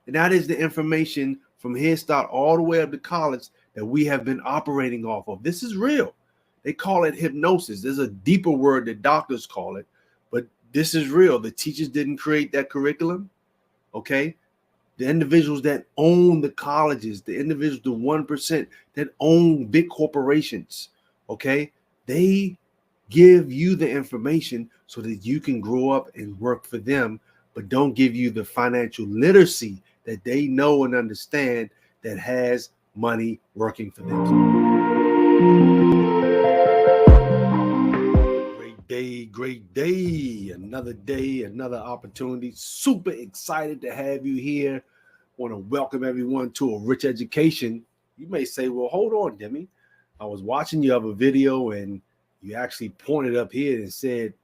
And that is the information from Head Start all the way up to college that we have been operating off of. This is real. They call it hypnosis. There's a deeper word that doctors call it, but this is real. The teachers didn't create that curriculum, okay? The individuals that own the colleges, the individuals, the 1% that own big corporations, okay? They give you the information so that you can grow up and work for them, but don't give you the financial literacy that they know and understand that has money working for them. Great day, another opportunity. Super excited to have you here. Want to welcome everyone to A Rich Education. You may say, well, hold on, Demi. I was watching you have a video and you actually pointed up here and said,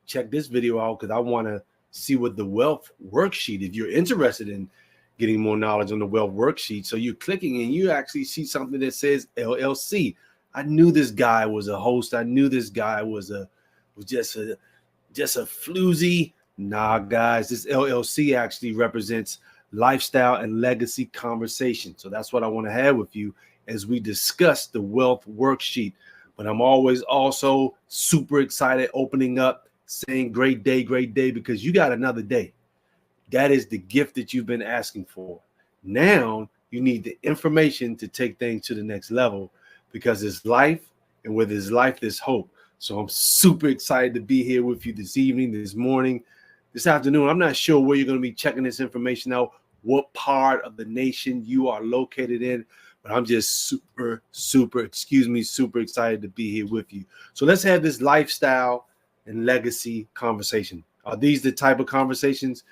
check this video out because I want to see what the Wealth Worksheet, if you're interested in getting more knowledge on the Wealth Worksheet. So you're clicking and you actually see something that says LLC. I knew this guy was a host. I knew this guy was just a floozy. Nah, guys, this LLC actually represents lifestyle and legacy conversation. So that's what I want to have with you as we discuss the Wealth Worksheet. But I'm always also super excited opening up, saying great day, because you got another day. That is the gift that you've been asking for. Now you need the information to take things to the next level because it's life, and with there's life, there's hope. So I'm super excited to be here with you this evening, this morning, this afternoon. I'm not sure where you're going to be checking this information out, what part of the nation you are located in, but I'm just super excited to be here with you. So let's have this lifestyle and legacy conversation. Are these the type of conversations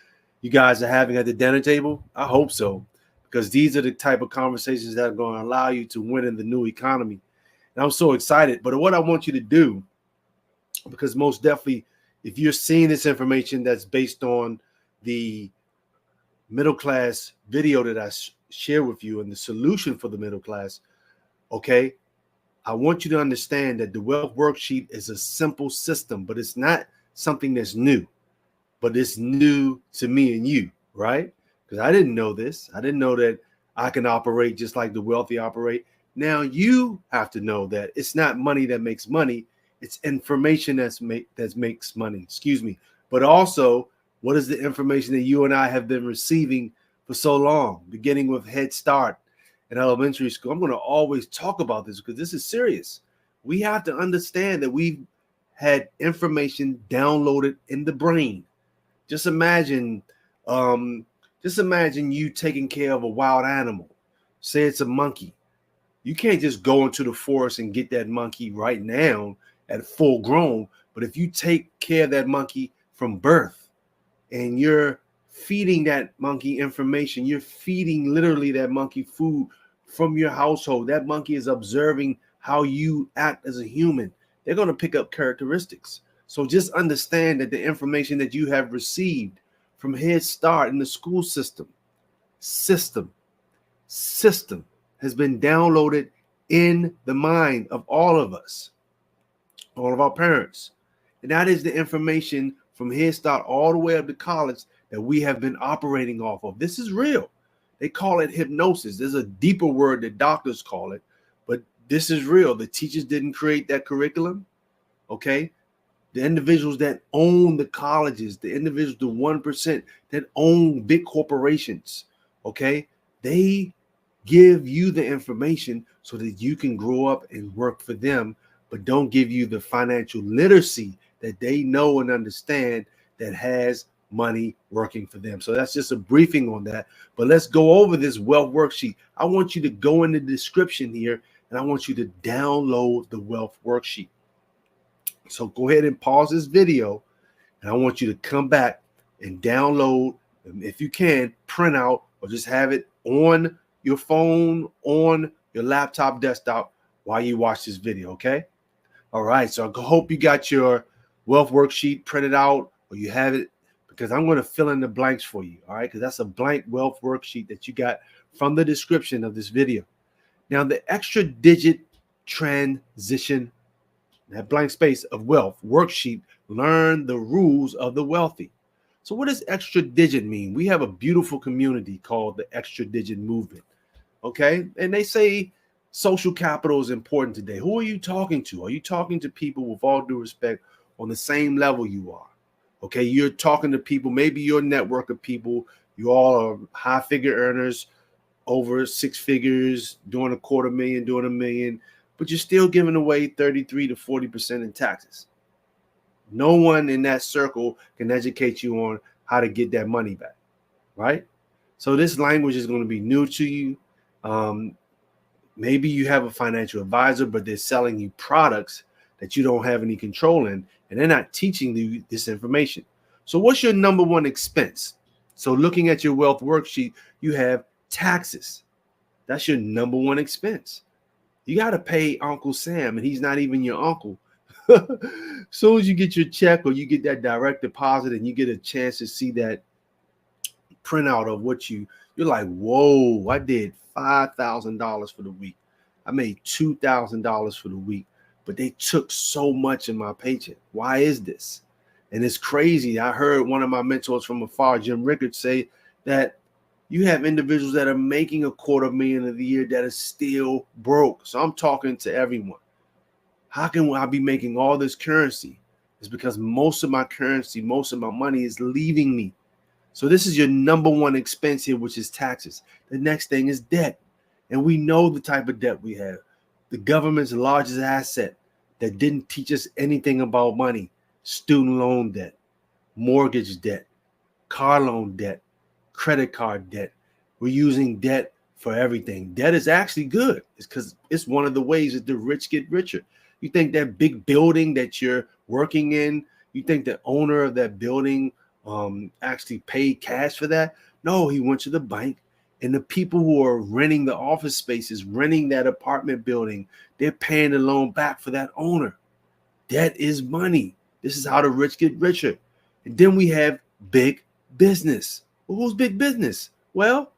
you guys are having at the dinner table? I hope so, because these are the type of conversations that are going to allow you to win in the new economy. And I'm so excited. But what I want you to do, because most definitely, if you're seeing this information that's based on the middle class video that I share with you and the solution for the middle class, okay, I want you to understand that the Wealth Worksheet is a simple system, but it's not something that's new, but it's new to me and you, right? Because I didn't know this. I didn't know that I can operate just like the wealthy operate. Now you have to know that it's not money that makes money. It's information that makes money, But also, what is the information that you and I have been receiving for so long, beginning with Head Start in elementary school? I'm going to always talk about this because this is serious. We have to understand that we've had information downloaded in the brain. Just imagine you taking care of a wild animal. Say it's a monkey. You can't just go into the forest and get that monkey right now at full grown. But if you take care of that monkey from birth and you're feeding that monkey information, you're feeding literally that monkey food from your household. That monkey is observing how you act as a human. They're going to pick up characteristics. So just understand that the information that you have received from Head Start in the school system has been downloaded in the mind of all of us, all of our parents. And that is the information from Head Start all the way up to college that we have been operating off of. This is real. They call it hypnosis. There's a deeper word that doctors call it, but this is real. The teachers didn't create that curriculum, okay? The individuals that own the colleges, the individuals, the 1% that own big corporations, okay? They give you the information so that you can grow up and work for them, but don't give you the financial literacy that they know and understand that has money working for them. So that's just a briefing on that. But let's go over this Wealth Worksheet. I want you to go in the description here and I want you to download the Wealth Worksheet. So go ahead and pause this video and I want you to come back and download, if you can, print out or just have it on your phone, on your laptop, desktop while you watch this video, okay? All right, so I hope you got your Wealth Worksheet printed out or you have it, because I'm going to fill in the blanks for you, all right? Because that's a blank Wealth Worksheet that you got from the description of this video. Now, the extra digit transition, that blank space of wealth worksheet, learn the rules of the wealthy. So what does extra digit mean? We have a beautiful community called the extra digit movement. Okay. And they say social capital is important today. Who are you talking to? Are you talking to people, with all due respect, on the same level you are? Okay. You're talking to people, maybe your network of people, you all are high figure earners, over six figures, doing $250,000, doing $1 million, but you're still giving away 33 to 40% in taxes. No one in that circle can educate you on how to get that money back, right? So this language is going to be new to you. Maybe you have a financial advisor, but they're selling you products that you don't have any control in, and they're not teaching you this information. So what's your number one expense? So looking at your wealth worksheet, you have taxes. That's your number one expense. You got to pay Uncle Sam, and he's not even your uncle. Soon as you get your check or you get that direct deposit and you get a chance to see that printout of what you're like, whoa, I did $5,000 for the week. I made $2,000 for the week, but they took so much in my paycheck. Why is this? And it's crazy. I heard one of my mentors from afar, Jim Rickards, say that you have individuals that are making $250,000 a year that are still broke. So I'm talking to everyone. How can I be making all this currency? It's because most of my currency, most of my money is leaving me. So this is your number one expense here, which is taxes. The next thing is debt. And we know the type of debt we have. The government's largest asset that didn't teach us anything about money: student loan debt, mortgage debt, car loan debt, credit card debt. We're using debt for everything. Debt is actually good. It's because it's one of the ways that the rich get richer. You think that big building that you're working in, you think the owner of that building actually paid cash for that? No, he went to the bank, and the people who are renting the office spaces, renting that apartment building, they're paying the loan back for that owner. Debt is money. This is how the rich get richer. And then we have big business. Well, who's big business? Well,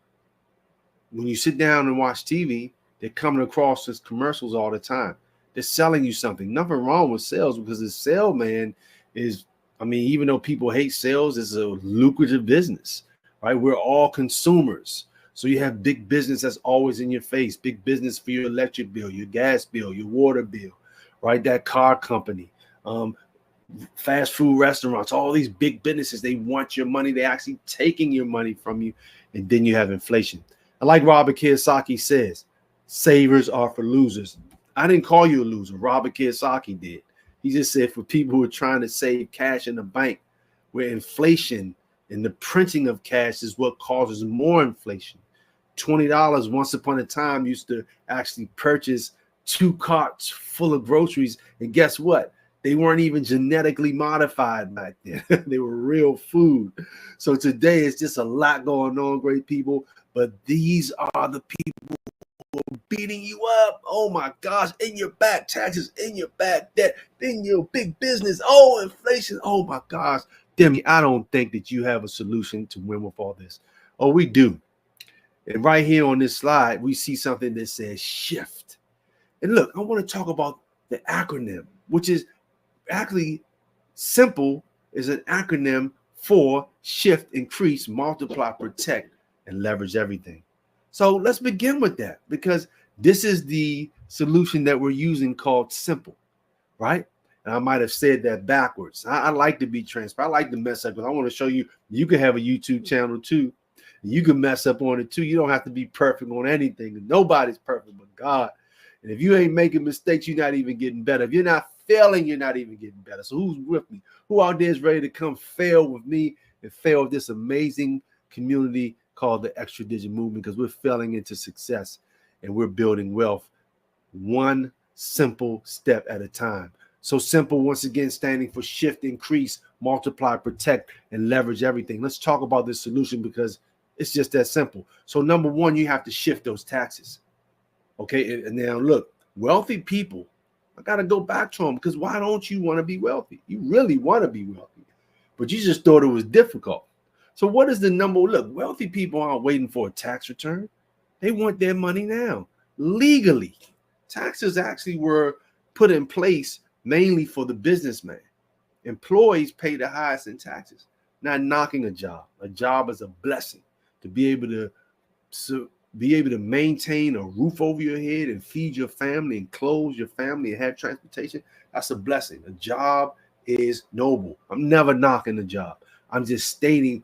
when you sit down and watch TV, they're coming across as commercials all the time. They're selling you something. Nothing wrong with sales, because the salesman is, even though people hate sales, it's a lucrative business, right? We're all consumers. So you have big business that's always in your face. Big business for your electric bill, your gas bill, your water bill, right? That car company, fast food restaurants, all these big businesses, they want your money. They're actually taking your money from you. And then you have inflation. And like Robert Kiyosaki says, savers are for losers. I didn't call you a loser. Robert Kiyosaki did. He just said for people who are trying to save cash in the bank, where inflation and the printing of cash is what causes more inflation. $20 once upon a time used to actually purchase 2 carts full of groceries. And guess what? They weren't even genetically modified back then. They were real food. So today it's just a lot going on, great people. But these are the people beating you up. Oh my gosh, in your back, taxes, in your back, debt, in your big business, oh, inflation, oh my gosh. Demi, I don't think that you have a solution to win with all this. Oh, we do. And right here on this slide, we see something that says shift. And look, I want to talk about the acronym, which is actually S.I.M.P.L.E is an acronym for shift, increase, multiply, protect, and leverage everything. So let's begin with that, because this is the solution that we're using called S.I.M.P.L.E, right? And I might have said that backwards. I like to be transparent. I like to mess up, because I want to show you you can have a YouTube channel too. You can mess up on it too. You don't have to be perfect on anything. Nobody's perfect but God. And if you ain't making mistakes, you're not even getting better. If you're not failing, you're not even getting better. So who's with me? Who out there is ready to come fail with me and fail with this amazing community called the Extra Digit Movement? Because we're failing into success and we're building wealth one simple step at a time. So simple, once again, standing for shift, increase, multiply, protect, and leverage everything. Let's talk about this solution, because it's just that simple. So number one, you have to shift those taxes. Okay, and now look, wealthy people, I got to go back to them, because why don't you want to be wealthy? You really want to be wealthy, but you just thought it was difficult. So what is the number? Look, wealthy people aren't waiting for a tax return. They want their money now, legally. Taxes actually were put in place mainly for the businessman. Employees pay the highest in taxes. Not knocking a job. A job is a blessing. To be able to maintain a roof over your head and feed your family and clothe your family and have transportation, that's a blessing. A job is noble. I'm never knocking the job. I'm just stating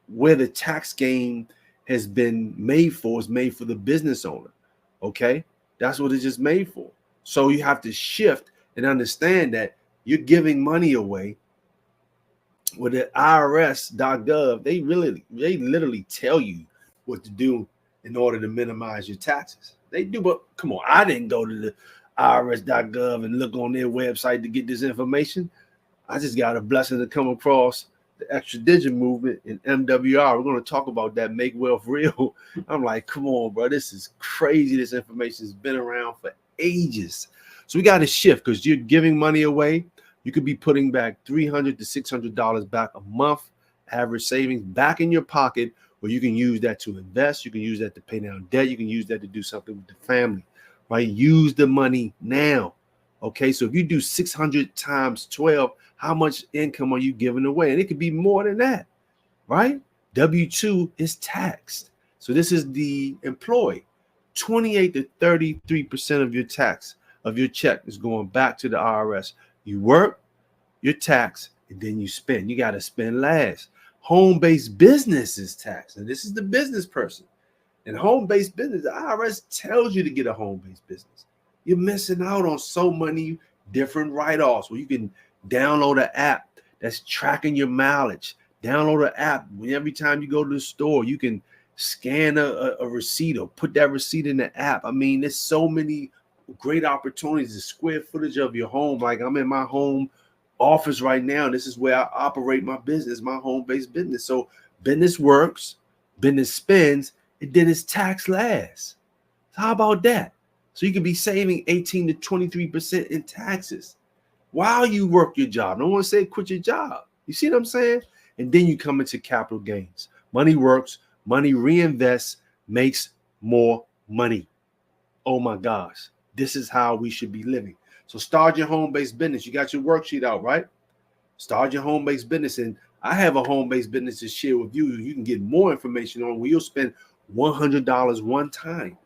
where the tax game has been made for is made for the business owner. Okay? That's what it's just made for. So you have to shift and understand that you're giving money away. With the IRS.gov, they literally tell you what to do in order to minimize your taxes. They do, but come on, I didn't go to the IRS.gov and look on their website to get this information. I just got a blessing to come across the extradition movement in MWR. We're going to talk about that, make wealth real. I'm like, come on, bro, this is crazy. This information has been around for ages. So we got to shift because you're giving money away. You could be putting back $300 to $600 back a month, average savings back in your pocket, where you can use that to invest. You can use that to pay down debt. You can use that to do something with the family, right? Use the money now. Okay, so if you do 600 times 12, how much income are you giving away? And it could be more than that, right? W-2 is taxed. So this is the employee. 28 to 33% of your tax, of your check is going back to the IRS. You work, you're taxed, and then you spend. You got to spend last. Home-based business is taxed. And this is the business person. And home-based business, the IRS tells you to get a home-based business. You're missing out on so many different write-offs where you can download an app that's tracking your mileage. Download an app. Every time you go to the store, you can scan a receipt or put that receipt in the app. I mean, there's so many great opportunities. The square footage of your home. Like I'm in my home office right now. This is where I operate my business, my home-based business. So business works, business spends, and then it's tax last. So how about that? So you can be saving 18 to 23% in taxes while you work your job. No one say quit your job. You see what I'm saying? And then you come into capital gains. Money works, money reinvests, makes more money. Oh my gosh. This is how we should be living. So start your home-based business. You got your worksheet out, right? Start your home-based business. And I have a home-based business to share with you. You can get more information on where you'll spend $100 one time.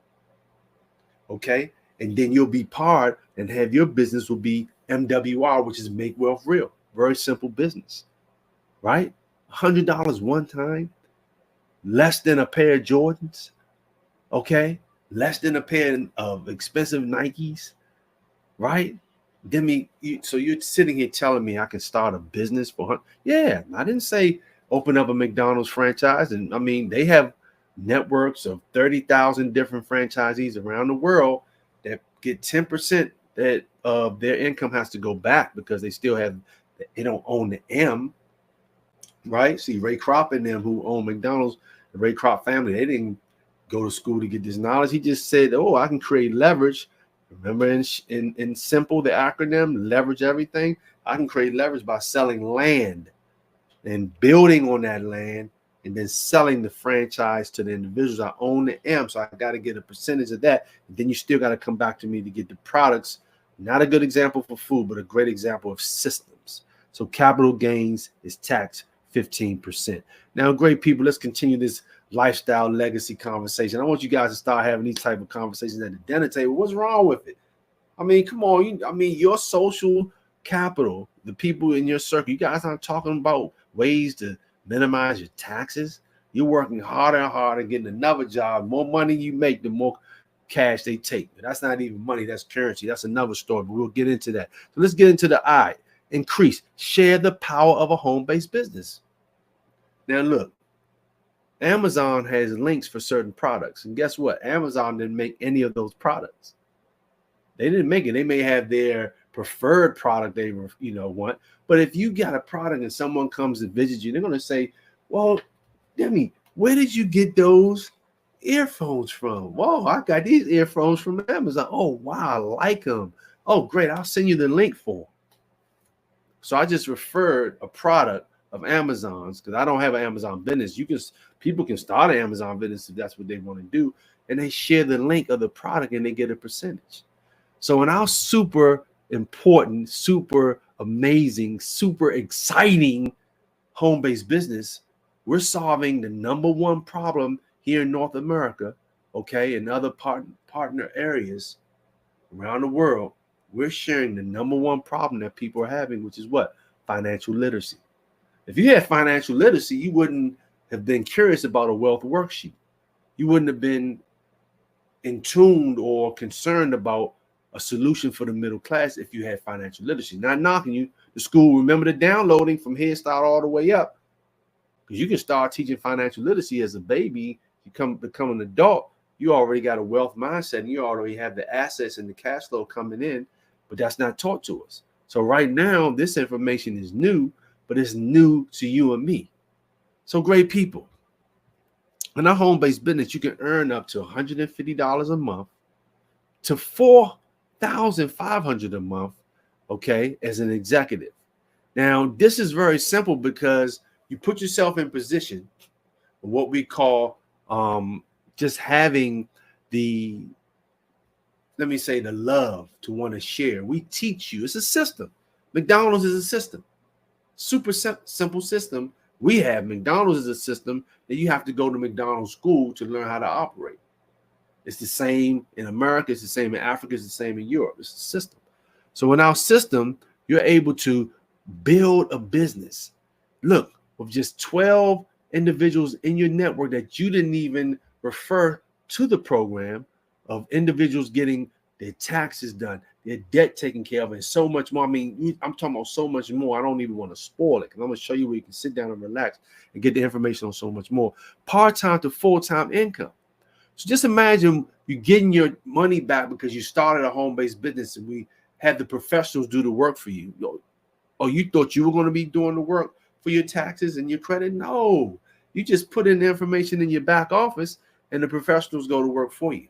Okay? And then you'll be part and have your business will be MWR, which is Make Wealth Real. Very simple business, right? $100 one time, less than a pair of Jordans, okay? Less than a pair of expensive Nikes, right? So you're sitting here telling me I can start a business for, yeah, I didn't say open up a McDonald's franchise. And I mean, they have networks of 30,000 different franchisees around the world that get 10% that of their income has to go back because they don't own the M, right? See, Ray Kroc and them who own McDonald's, the Ray Kroc family, they didn't go to school to get this knowledge. He just said, oh, I can create leverage. Remember in S.I.M.P.L.E, the acronym, leverage everything. I can create leverage by selling land and building on that land and then selling the franchise to the individuals. I own the M, so I got to get a percentage of that. And then you still got to come back to me to get the products. Not a good example for food, but a great example of systems. So capital gains is taxed 15%. Now, great people, let's continue this lifestyle legacy conversation. I want you guys to start having these type of conversations at the dinner table. What's wrong with it? I mean, come on. Your social capital, the people in your circle, you guys aren't talking about ways to minimize your taxes. You're working harder and harder, getting another job. More money you make, the more cash they take. But that's not even money. That's currency. That's another story, but we'll get into that. So let's get into the I. Increase. Share the power of a home-based business. Now, look. Amazon has links for certain products. And guess what? Amazon didn't make any of those products. They didn't make it. They may have their preferred product they want. But if you got a product and someone comes to visit you, they're going to say, well, Demi, where did you get those earphones from? Whoa, I got these earphones from Amazon. Oh, wow, I like them. Oh, great. I'll send you the link for them. So I just referred a product of Amazon's because I don't have an Amazon business. People can start an Amazon business if that's what they want to do, and they share the link of the product and they get a percentage. So in our super important, super amazing, super exciting home-based business, we're solving the number one problem here in North America, okay, and other partner areas around the world. We're sharing the number one problem that people are having, which is what? Financial literacy. If you had financial literacy, you wouldn't have been curious about a wealth worksheet. You wouldn't have been in tuned or concerned about a solution for the middle class if you had financial literacy. Not knocking you. The school, remember the downloading from Head Start all the way up. Because you can start teaching financial literacy as a baby. You become an adult, you already got a wealth mindset and you already have the assets and the cash flow coming in, but that's not taught to us. So right now, this information is new, but it's new to you and me. So great people. In our home-based business, you can earn up to $150 a month to $4,500 a month, okay, as an executive. Now, this is very simple because you put yourself in position of what we call just having the, let me say, the love to want to share. We teach you. It's a system. McDonald's is a system. Super simple system. We have McDonald's is a system that you have to go to McDonald's school to learn how to operate. It's the same in America. It's the same in Africa. It's the same in Europe. It's a system. So in our system, you're able to build a business. Look, with just 12 individuals in your network that you didn't even refer to the program, of individuals getting their taxes done, their debt taken care of, and so much more. I mean, I'm talking about so much more. I don't even want to spoil it because I'm going to show you where you can sit down and relax and get the information on so much more. Part-time to full-time income. So just imagine you getting your money back because you started a home-based business and we had the professionals do the work for you. Or you thought you were going to be doing the work for your taxes and your credit? No. You just put in the information in your back office and the professionals go to work for you.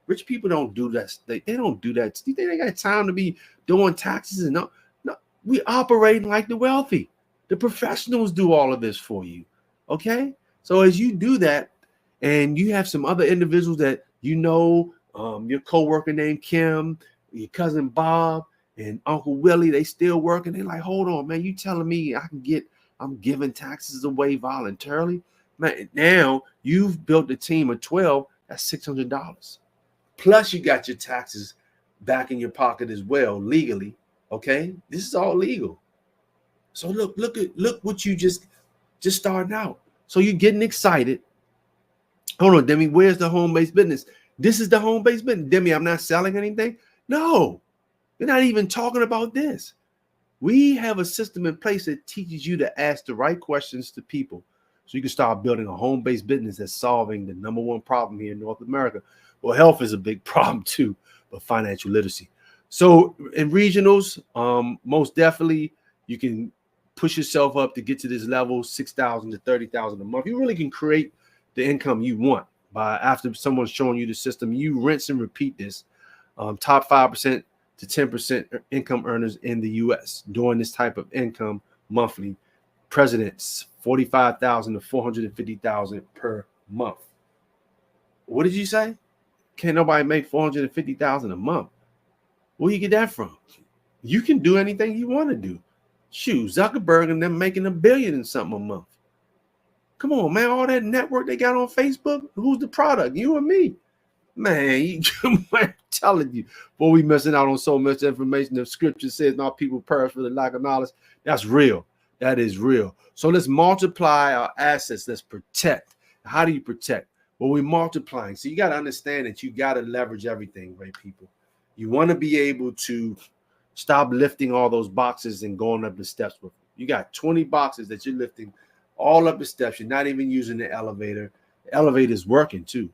Rich people don't do that. They don't do that. You think they got time to be doing taxes? And no, we operating like the wealthy. The professionals do all of this for you. Okay? So as you do that, and you have some other individuals that you know, your coworker named Kim, your cousin Bob, and Uncle Willie, they still working. They're like, hold on, man, you telling me I'm giving taxes away voluntarily? Man, now you've built a team of 12, that's $600. Plus you got your taxes back in your pocket as well, legally. Okay, this is all legal. So look what you just starting out. So you're getting excited. Hold on, Demi, where's the home-based business? This is the home-based business. Demi, I'm not selling anything. No, we're not even talking about this. We have a system in place that teaches you to ask the right questions to people so you can start building a home-based business that's solving the number one problem here in North America. Well, health is a big problem too, but financial literacy. So in regionals, most definitely you can push yourself up to get to this level, 6,000 to 30,000 a month. You really can create the income you want by after someone's showing you the system. You rinse and repeat this. Top 5% to 10% income earners in the U.S. doing this type of income monthly. Presidents, 45,000 to 450,000 per month. What did you say? Can't nobody make 450,000 a month. Where you get that from? You can do anything you want to do. Shoot, Zuckerberg and them making $1 billion and something a month. Come on, man. All that network they got on Facebook, who's the product? You and me. Man, I'm telling you, boy, we missing out on so much information. The scripture says not people perish for the lack of knowledge. That's real. That is real. So let's multiply our assets. Let's protect. How do you protect? Well, we're multiplying. So you got to understand that you got to leverage everything, right, people? You want to be able to stop lifting all those boxes and going up the steps with them. You got 20 boxes that you're lifting all up the steps. You're not even using the elevator. The elevator is working too.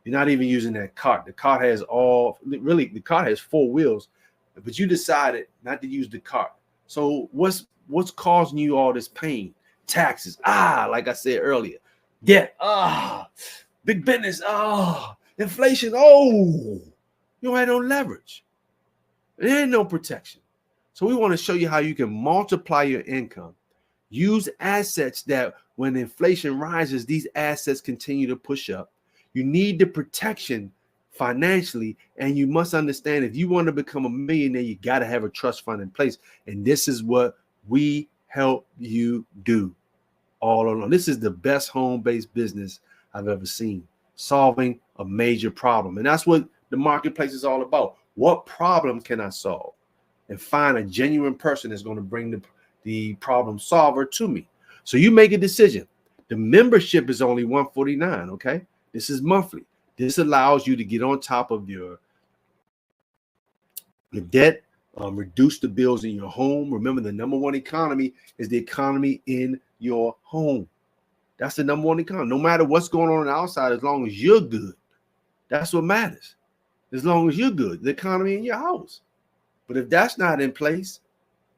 You're not even using that cart. The cart has the cart has 4 wheels, but you decided not to use the cart. So what's causing you all this pain? Taxes. Like I said earlier. Debt. Big business. Inflation. You don't have no leverage. There ain't no protection. So we want to show you how you can multiply your income. Use assets that when inflation rises, these assets continue to push up. You need the protection financially, and you must understand if you want to become a millionaire, you got to have a trust fund in place. And this is what we help you do. all along. This is the best home-based business I've ever seen, solving a major problem. And that's what the marketplace is all about. What problem can I solve? And find a genuine person that's going to bring the problem solver to me. So you make a decision. The membership is only $149, okay? This is monthly. This allows you to get on top of your debt, reduce the bills in your home. Remember, the number one economy is the economy in your home. That's the number one economy. No matter what's going on the outside, as long as you're good, that's what matters. As long as you're good, the economy in your house. But if that's not in place,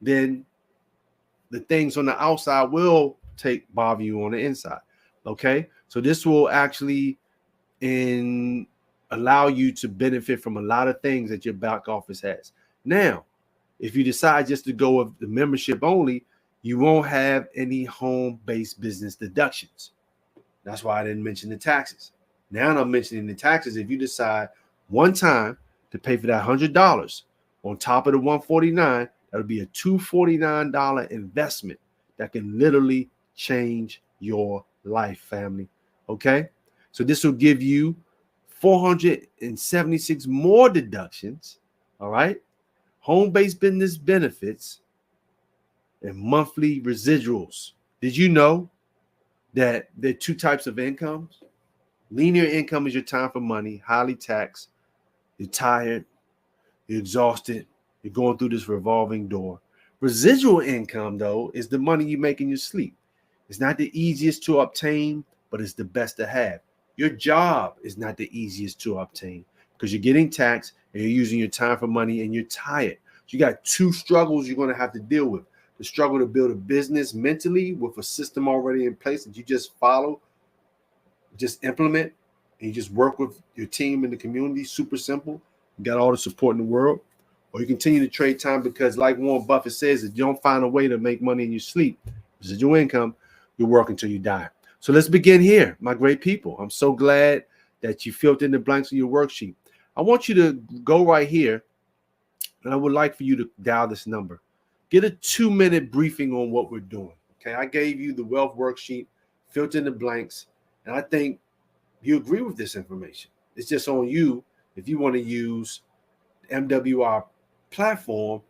then the things on the outside will bother you on the inside. Okay, so this will actually allow you to benefit from a lot of things that your back office has. Now, if you decide just to go with the membership only, you won't have any home-based business deductions. That's why I didn't mention the taxes. Now I'm mentioning the taxes. If you decide one time to pay for that $100 on top of the $149, that'll be a $249 investment that can literally change your life, family. Okay, so this will give you 476 more deductions. All right, home-based business benefits and monthly residuals. Did you know that there are two types of incomes? Linear income is your time for money, highly taxed. You're tired, you're exhausted, you're going through this revolving door. Residual income, though, is the money you make in your sleep. It's not the easiest to obtain, but it's the best to have. Your job is not the easiest to obtain because you're getting taxed and you're using your time for money and you're tired. So you got two struggles you're going to have to deal with. The struggle to build a business mentally with a system already in place that you just follow, just implement, and you just work with your team in the community. Super simple. You got all the support in the world. Or you continue to trade time because, like Warren Buffett says, if you don't find a way to make money in your sleep, residual income, you'll work until you die. So let's begin here, my great people. I'm so glad that you filled in the blanks on your worksheet. I want you to go right here, and I would like for you to dial this number. Get a 2-minute briefing on what we're doing. Okay, I gave you the wealth worksheet, filled in the blanks, and I think you agree with this information. It's just on you if you want to use the MWR platform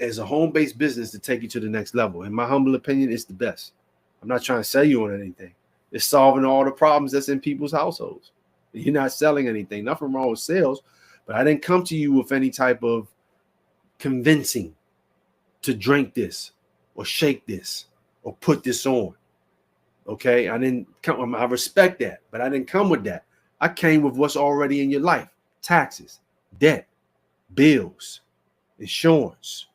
as a home-based business to take you to the next level. In my humble opinion, it's the best. I'm not trying to sell you on anything. It's solving all the problems that's in people's households. You're not selling anything. Nothing wrong with sales, but I didn't come to you with any type of convincing to drink this or shake this or put this on. Okay, I didn't come. I respect that, but I didn't come with that. I came with what's already in your life: taxes, debt, bills, insurance,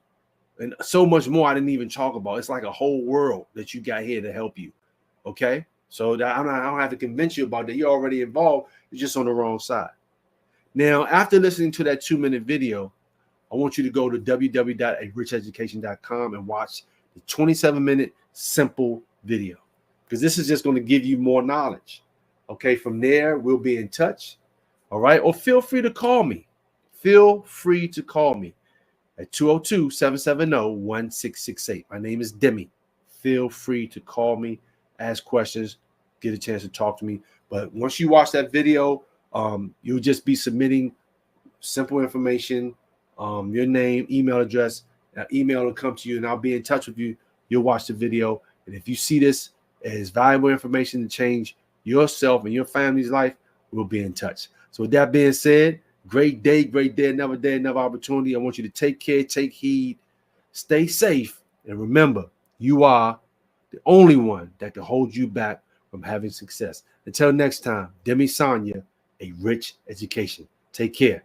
and so much more I didn't even talk about. It's like a whole world that you got here to help you. Okay, so that I don't have to convince you about that. You're already involved. You're just on the wrong side. Now, after listening to that 2-minute video, I want you to go to www.aricheducation.com and watch the 27-minute simple video, because this is just going to give you more knowledge. Okay, from there, we'll be in touch. All right, or feel free to call me. Feel free to call me at 202-770-1668. My name is Demi. Feel free to call me, ask questions, get a chance to talk to me. But once you watch that video, you'll just be submitting simple information, your name, email address. Email will come to you, and I'll be in touch with you. You'll watch the video, and if you see this as valuable information to change yourself and your family's life, we'll be in touch. So with that being said, great day, another opportunity. I want you to take care, take heed, stay safe, and remember, you are the only one that can hold you back from having success. Until next time, Demi Sonia, a rich education. Take care.